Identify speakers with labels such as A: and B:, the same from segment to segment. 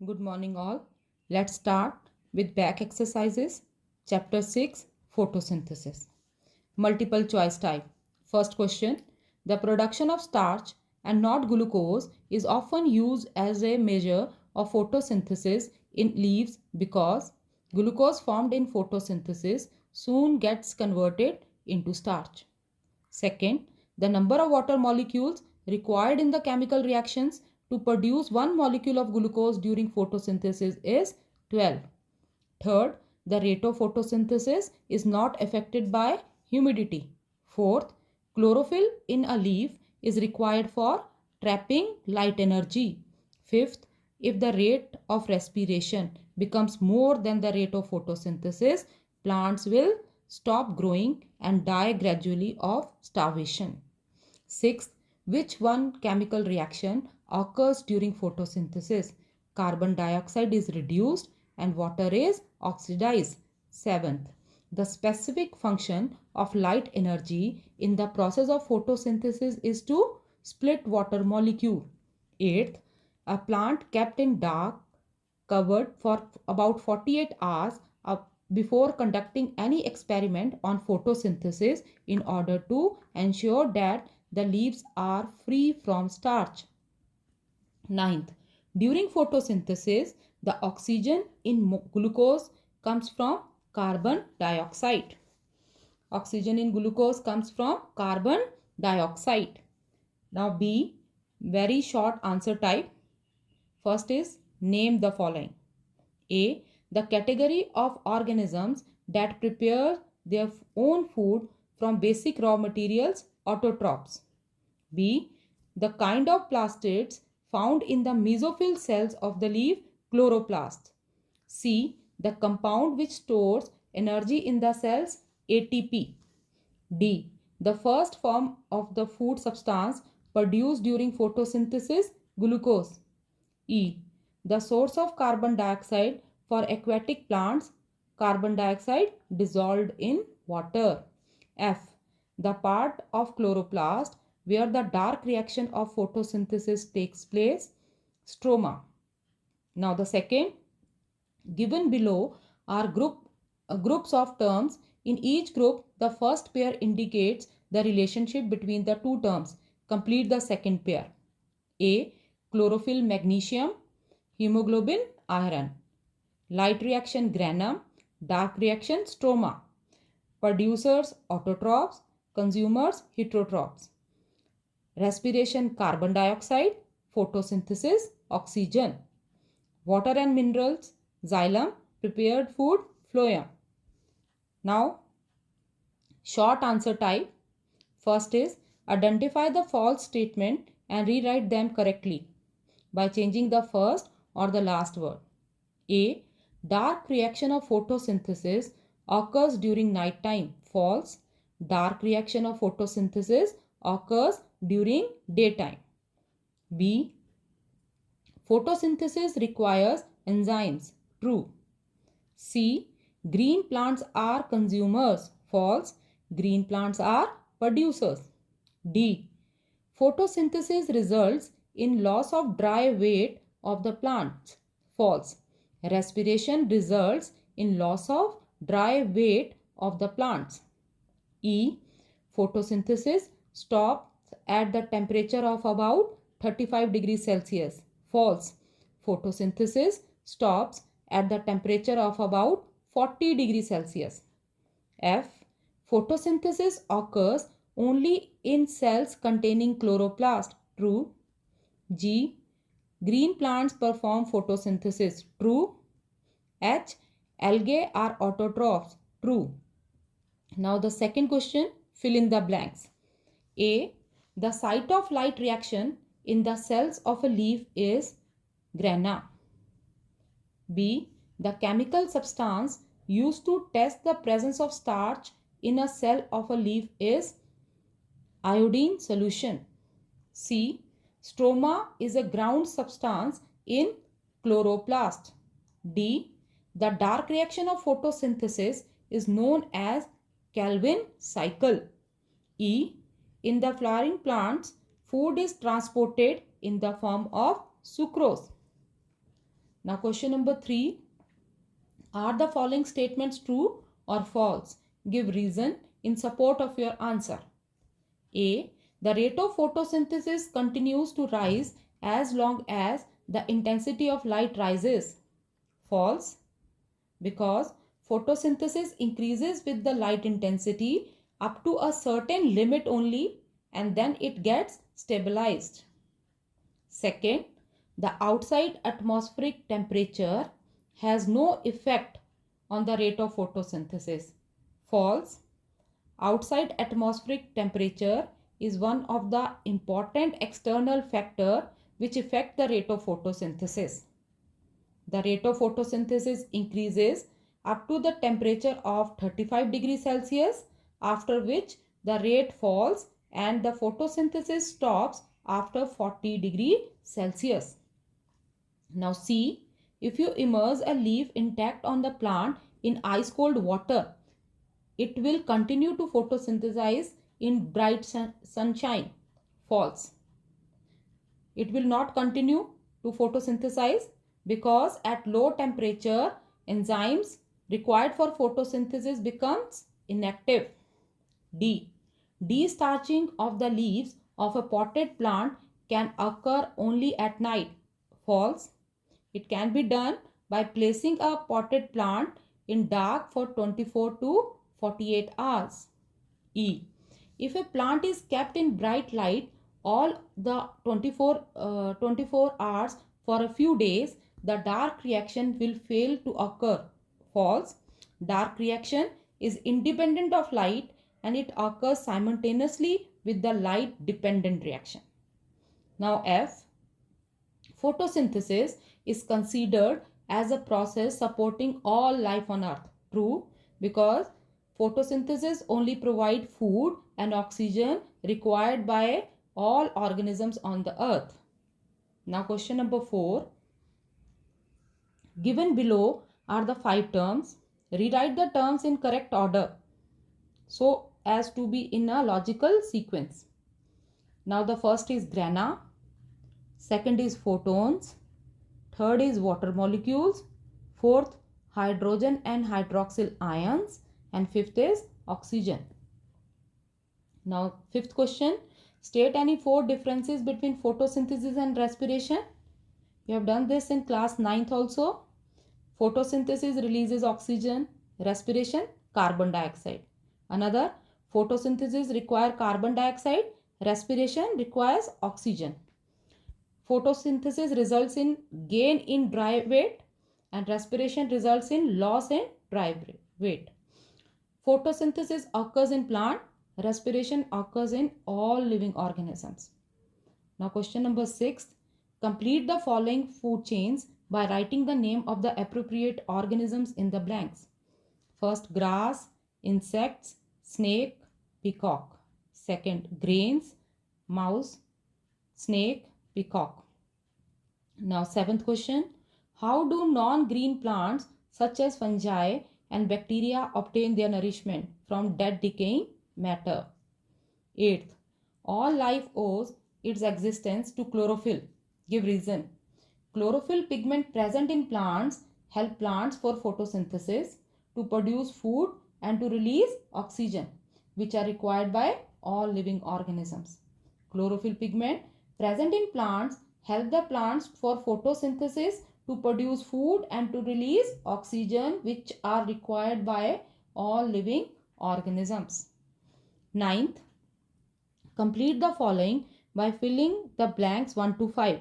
A: Good morning, all. Let's start with back exercises. Chapter 6 Photosynthesis. Multiple choice type. First question: the production of starch and not glucose is often used as a measure of photosynthesis in leaves because glucose formed in photosynthesis soon gets converted into starch. Second, the number of water molecules required in the chemical reactions to produce one molecule of glucose during photosynthesis is 12. Third, the rate of photosynthesis is not affected by humidity. Fourth, chlorophyll in a leaf is required for trapping light energy. Fifth, if the rate of respiration becomes more than the rate of photosynthesis, plants will stop growing and die gradually of starvation. Sixth, which one chemical reaction occurs during photosynthesis? Carbon dioxide is reduced and water is oxidized. Seventh, the specific function of light energy in the process of photosynthesis is to split water molecule. Eighth, a plant kept in dark covered for about 48 hours before conducting any experiment on photosynthesis in order to ensure that the leaves are free from starch. Ninth, during photosynthesis, the oxygen in glucose comes from carbon dioxide. Oxygen in glucose comes from carbon dioxide. Now B, very short answer type. First is name the following. A. The category of organisms that prepare their own food from basic raw materials, autotrophs. B. The kind of plastids found in the mesophyll cells of the leaf, chloroplasts. C. The compound which stores energy in the cells, ATP. D. The first form of the food substance produced during photosynthesis, glucose. E. The source of carbon dioxide for aquatic plants, carbon dioxide dissolved in water. F. The part of chloroplast where the dark reaction of photosynthesis takes place, stroma. Now the second, given below are groups of terms. In each group, the first pair indicates the relationship between the two terms. Complete the second pair. A. Chlorophyll magnesium, hemoglobin iron. Light reaction granum, dark reaction stroma. Producers autotrophs, consumers heterotrophs. Respiration carbon dioxide, photosynthesis oxygen. Water and minerals xylem, prepared food phloem. Now short answer type. First is identify the false statement and rewrite them correctly by changing the first or the last word. A. Dark reaction of photosynthesis occurs during night time. False. Dark reaction of photosynthesis occurs during daytime. B. Photosynthesis requires enzymes. True. C. Green plants are consumers. False. Green plants are producers. D. Photosynthesis results in loss of dry weight of the plants. False. Respiration results in loss of dry weight of the plants. E. Photosynthesis stops at the temperature of about 35 degrees Celsius. False. Photosynthesis stops at the temperature of about 40 degrees Celsius. F. Photosynthesis occurs only in cells containing chloroplast. True. G. Green plants perform photosynthesis. True. H. Algae are autotrophs. True. Now the second question, fill in the blanks. A. The site of light reaction in the cells of a leaf is grana. B. The chemical substance used to test the presence of starch in a cell of a leaf is iodine solution. C. Stroma is a ground substance in chloroplast. D. The dark reaction of photosynthesis is known as Calvin cycle. E. In the flowering plants, food is transported in the form of sucrose. Now question number 3. Are the following statements true or false? Give reason in support of your answer. A. The rate of photosynthesis continues to rise as long as the intensity of light rises. False. Because photosynthesis increases with the light intensity up to a certain limit only, and then it gets stabilized. Second, the outside atmospheric temperature has no effect on the rate of photosynthesis. False. Outside atmospheric temperature is one of the important external factor which affect the rate of photosynthesis. The rate of photosynthesis increases up to the temperature of 35 degrees Celsius, after which the rate falls and the photosynthesis stops after 40 degrees Celsius. Now see, if you immerse a leaf intact on the plant in ice cold water, it will continue to photosynthesize in bright sunshine. False. It will not continue to photosynthesize because at low temperature, enzymes required for photosynthesis becomes inactive. D. Destarching of the leaves of a potted plant can occur only at night. False. It can be done by placing a potted plant in dark for 24 to 48 hours. E. If a plant is kept in bright light all the 24 hours for a few days, the dark reaction will fail to occur. False. Dark reaction is independent of light and it occurs simultaneously with the light dependent reaction. Now F. Photosynthesis is considered as a process supporting all life on earth. True, because photosynthesis only provide food and oxygen required by all organisms on the earth. Now question number 4. Given below are the 5 terms. Rewrite the terms in correct order so as to be in a logical sequence. Now the first is grana, second is photons, third is water molecules, fourth hydrogen and hydroxyl ions, and fifth is oxygen. Now fifth question, state any 4 differences between photosynthesis and respiration. You have done this in class 9th also. Photosynthesis releases oxygen, respiration carbon dioxide. Another, photosynthesis requires carbon dioxide, respiration requires oxygen. Photosynthesis results in gain in dry weight and respiration results in loss in dry weight. Photosynthesis occurs in plant, respiration occurs in all living organisms. Now question number 6. Complete the following food chains by writing the name of the appropriate organisms in the blanks. First, grass, insects, snake, peacock. Second, grains, mouse, snake, peacock. Now 7th question. How do non-green plants such as fungi and bacteria obtain their nourishment from dead decaying matter? 8th. All life owes its existence to chlorophyll. Give reason. Chlorophyll pigment present in plants help plants for photosynthesis, to produce food and to release oxygen, which are required by all living organisms. Chlorophyll pigment present in plants help the plants for photosynthesis, to produce food and to release oxygen, which are required by all living organisms. 9th. Complete the following by filling the blanks 1 to 5.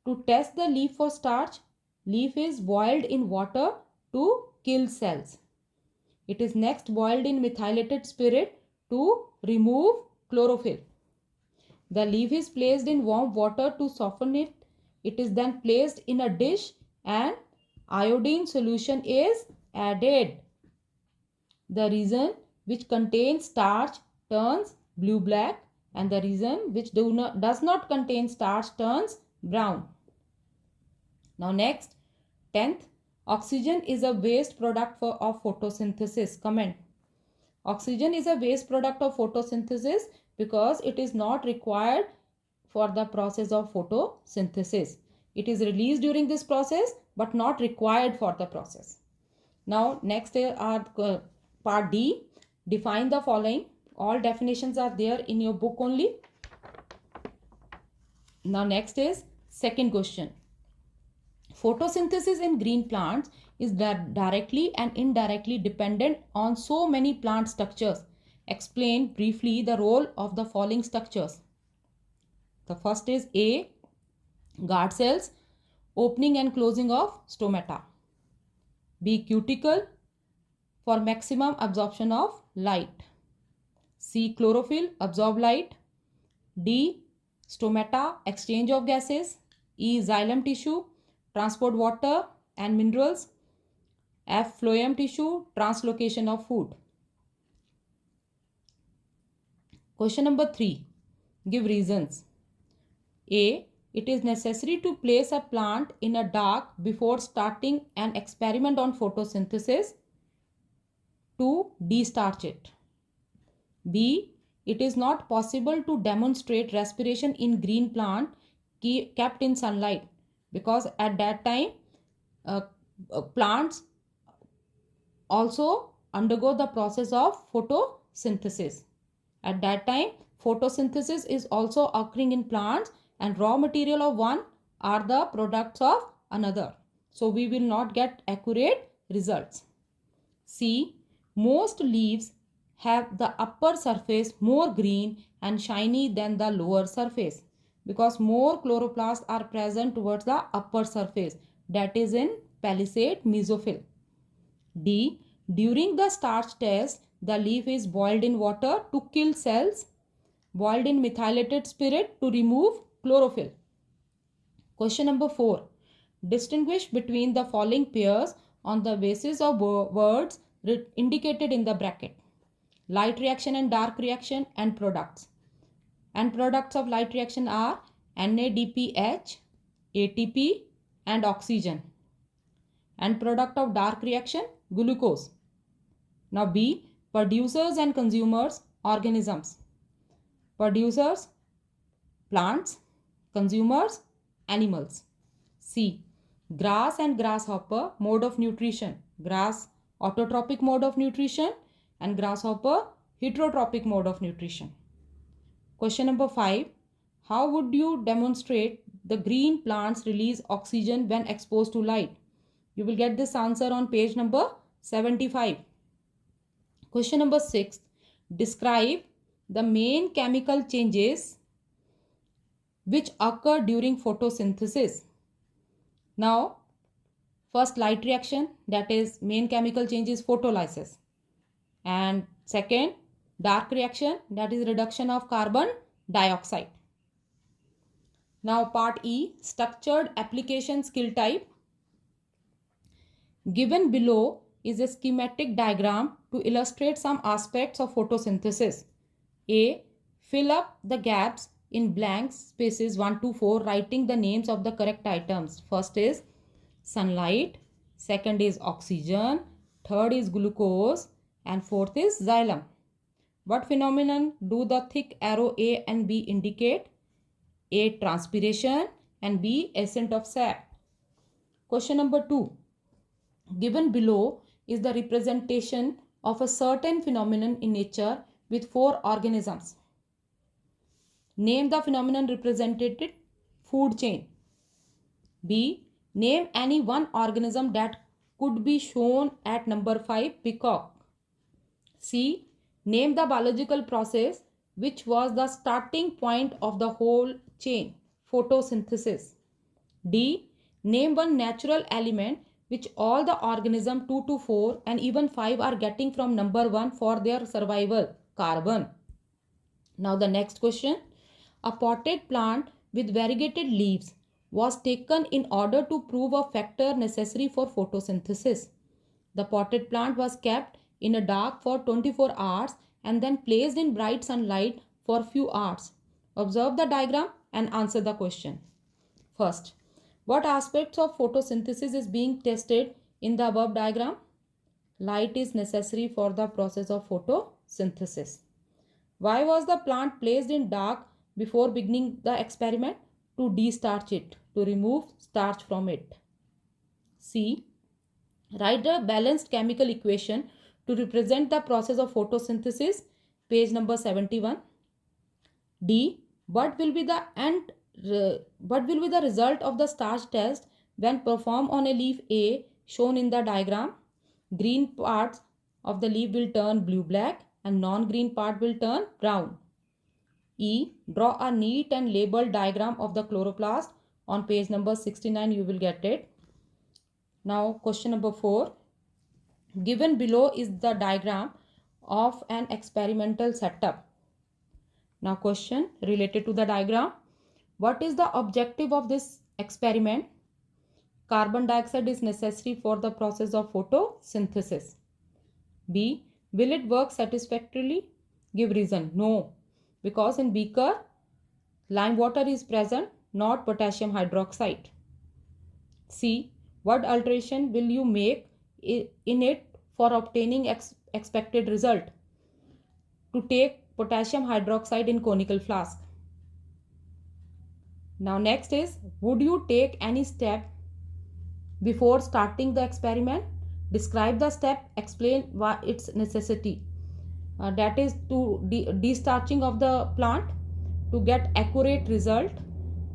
A: To test the leaf for starch, leaf is boiled in water to kill cells. It is next boiled in methylated spirit to remove chlorophyll. The leaf is placed in warm water to soften it. It is then placed in a dish and iodine solution is added. The resin which contains starch turns blue-black and the resin which does not contain starch turns brown. Now next, 10th, oxygen is a waste product of photosynthesis. Comment. Oxygen is a waste product of photosynthesis because it is not required for the process of photosynthesis. It is released during this process but not required for the process. Now next are part D. Define the following. All definitions are there in your book only. Now next is second question. Photosynthesis in green plants is directly and indirectly dependent on so many plant structures. Explain briefly the role of the following structures. The first is A. Guard cells, opening and closing of stomata. B. Cuticle, for maximum absorption of light. C. Chlorophyll, absorb light. D. Stomata, exchange of gases. E. Xylem tissue, transport water and minerals. F. Phloem tissue, translocation of food. Question number 3. Give reasons. A. It is necessary to place a plant in a dark before starting an experiment on photosynthesis to destarch it. B. It is not possible to demonstrate respiration in green plant kept in sunlight because at that time plants also undergo the process of photosynthesis. At that time photosynthesis is also occurring in plants and raw material of one are the products of another. So we will not get accurate results. C. Most leaves have the upper surface more green and shiny than the lower surface because more chloroplasts are present towards the upper surface, that is in palisade mesophyll. D. During the starch test, the leaf is boiled in water to kill cells, boiled in methylated spirit to remove chlorophyll. Question number 4. Distinguish between the following pairs on the basis of words indicated in the bracket. Light reaction and dark reaction and products. And products of light reaction are NADPH, ATP and oxygen. And product of dark reaction, glucose. Now B. Producers and consumers, organisms. Producers, plants. Consumers, animals. C. Grass and grasshopper, mode of nutrition. Grass, autotrophic mode of nutrition and grasshopper, heterotrophic mode of nutrition. Question number 5. How would you demonstrate the green plants release oxygen when exposed to light? You will get this answer on page number 75. Question number 6. Describe the main chemical changes which occur during photosynthesis. Now, first light reaction, that is main chemical change is photolysis. And second, dark reaction, that is reduction of carbon dioxide. Now part E, structured application skill type. Given below is a schematic diagram to illustrate some aspects of photosynthesis. A. Fill up the gaps in blank spaces 1 to 4, writing the names of the correct items. First is sunlight, second is oxygen, third is glucose, and fourth is xylem. What phenomenon do the thick arrow A and B indicate? A. Transpiration and B. Ascent of sap. Question number 2. Given below is the representation of a certain phenomenon in nature with 4 organisms. Name the phenomenon represented. Food chain. B. Name any one organism that could be shown at number 5, peacock. C. Name the biological process which was the starting point of the whole chain, photosynthesis. D. Name one natural element which all the organism 2 to 4 and even 5 are getting from number 1 for their survival, carbon. Now the next question. A potted plant with variegated leaves was taken in order to prove a factor necessary for photosynthesis. The potted plant was kept in a dark for 24 hours and then placed in bright sunlight for few hours. Observe the diagram and answer the question. First, what aspects of photosynthesis is being tested in the above diagram? Light is necessary for the process of photosynthesis. Why was the plant placed in dark before beginning the experiment? To destarch it. to remove starch from it. C. Write a balanced chemical equation to represent the process of photosynthesis, page number 71. D. What will be the result of the starch test when performed on a leaf A shown in the diagram? Green parts of the leaf will turn blue-black and non-green part will turn brown. E. Draw a neat and labeled diagram of the chloroplast. On page number 69 you will get it. Now question number 4. Given below is the diagram of an experimental setup. Now question related to the diagram. What is the objective of this experiment? Carbon dioxide is necessary for the process of photosynthesis. B. Will it work satisfactorily? Give reason. No, because in beaker lime water is present, not potassium hydroxide. C. What alteration will you make in it for obtaining expected result? To take potassium hydroxide in conical flask. Now next is, would you take any step before starting the experiment? Describe the step, explain why its necessity. That is to destarching of the plant to get accurate result,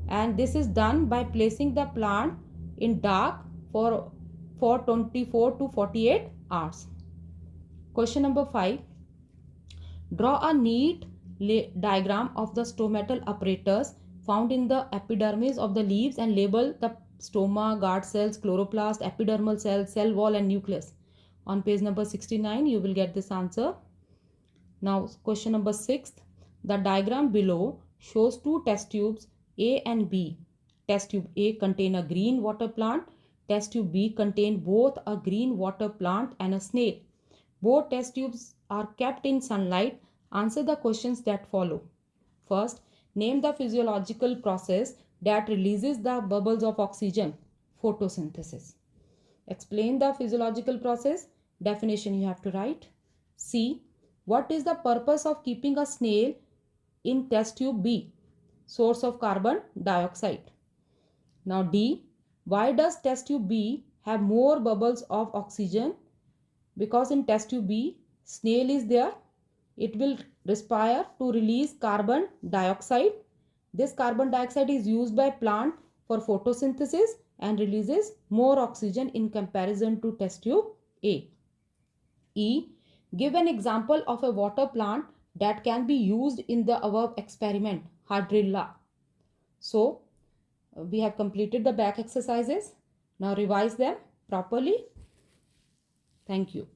A: and this is done by placing the plant in dark for 24 to 48 hours. Question number 5. Draw a neat diagram of the stomatal apparatus found in the epidermis of the leaves and label the stoma, guard cells, chloroplast, epidermal cells, cell wall and nucleus. On page number 69 you will get this answer. Now question number 6. The diagram below shows two test tubes A and B. Test tube A contain a green water plant. Test tube B contain both a green water plant and a snail. Both test tubes are kept in sunlight. Answer the questions that follow. First, name the physiological process that releases the bubbles of oxygen. Photosynthesis. Explain the physiological process. Definition you have to write. C. What is the purpose of keeping a snail in test tube B? Source of carbon dioxide. Now D. Why does test tube B have more bubbles of oxygen? Because in test tube B, snail is there. It will respire to release carbon dioxide. This carbon dioxide is used by plant for photosynthesis and releases more oxygen in comparison to test tube A. E. Give an example of a water plant that can be used in the above experiment. Hydrilla. So, we have completed the back exercises. Now revise them properly. Thank you.